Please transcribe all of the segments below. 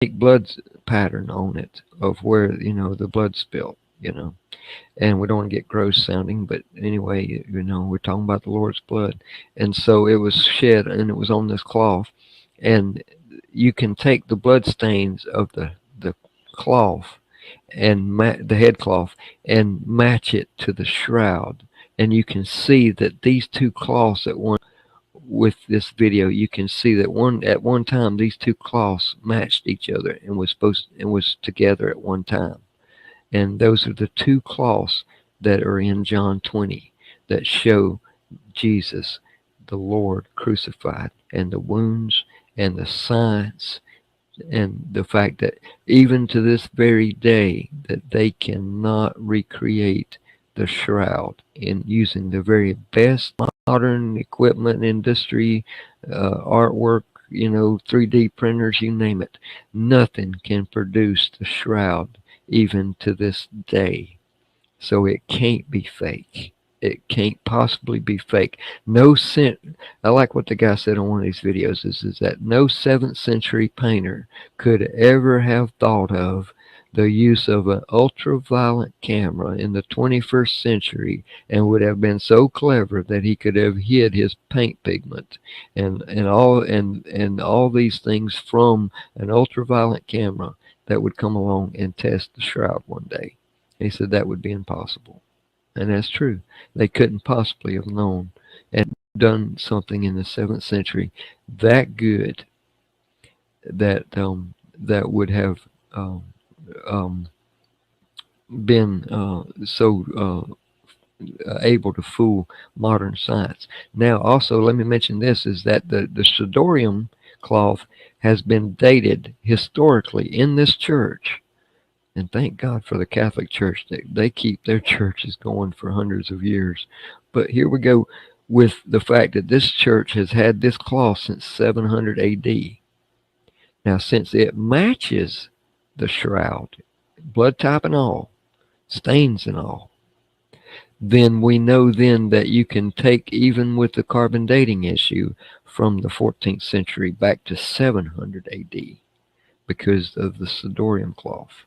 blood pattern on it of where, the blood spilt. And we don't want to get gross sounding, but anyway, we're talking about the Lord's blood. And so it was shed, and it was on this cloth. And you can take the blood stains of the cloth and the headcloth and match it to the shroud. And you can see that these two cloths with this video, you can see that at one time these two cloths matched each other and was together at one time. And those are the two cloths that are in John 20 that show Jesus, the Lord, crucified, and the wounds and the signs, and the fact that even to this very day that they cannot recreate the shroud in using the very best modern equipment industry, artwork, 3D printers, you name it. Nothing can produce the shroud even to this day. So it can't be fake. It can't possibly be fake. I like what the guy said on one of these videos is that no 7th century painter could ever have thought of the use of an ultraviolet camera in the 21st century and would have been so clever that he could have hid his paint pigment and all these things from an ultraviolet camera that would come along and test the shroud one day. He said that would be impossible. And that's true. They couldn't possibly have known and done something in the 7th century that good that would have um, been so able to fool modern science. Now, also, let me mention this, is that the Sidorium cloth has been dated historically in this church. And thank God for the Catholic Church. They keep their churches going for hundreds of years. But here we go with the fact that this church has had this cloth since 700 AD. Now, since it matches the shroud, blood type and all, stains and all, then we know then that you can take, even with the carbon dating issue, from the 14th century back to 700 AD because of the Sidorium cloth.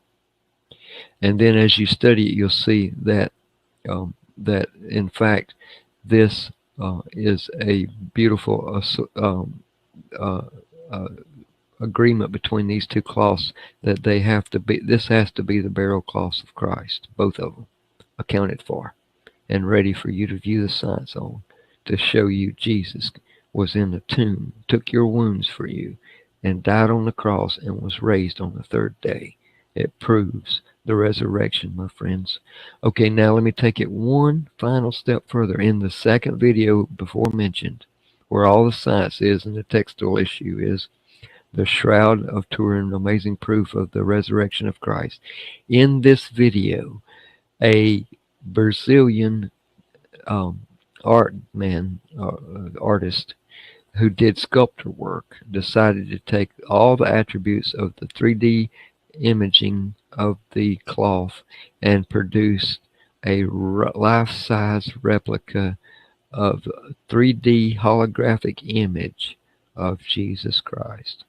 And then as you study it, you'll see that that in fact this is a beautiful uh, uh, agreement between these two cloths, that they have to be. This has to be the burial cloths of Christ, both of them accounted for and ready for you to view the science on, to show you Jesus was in the tomb, took your wounds for you, and died on the cross and was raised on the third day. It proves the resurrection, my friends. Okay, now let me take it one final step further. In the second video before mentioned, where all the science is and the textual issue is, the Shroud of Turin, amazing proof of the resurrection of Christ. In this video, a Brazilian artist who did sculptor work decided to take all the attributes of the 3D imaging of the cloth and produced a life-size replica of 3D holographic image of Jesus Christ.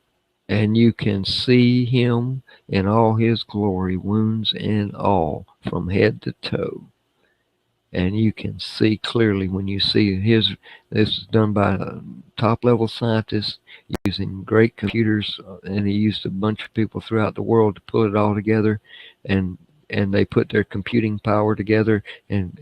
And you can see him in all his glory, wounds and all, from head to toe. And you can see clearly when you see this is done by a top-level scientist using great computers, and he used a bunch of people throughout the world to pull it all together, and they put their computing power together and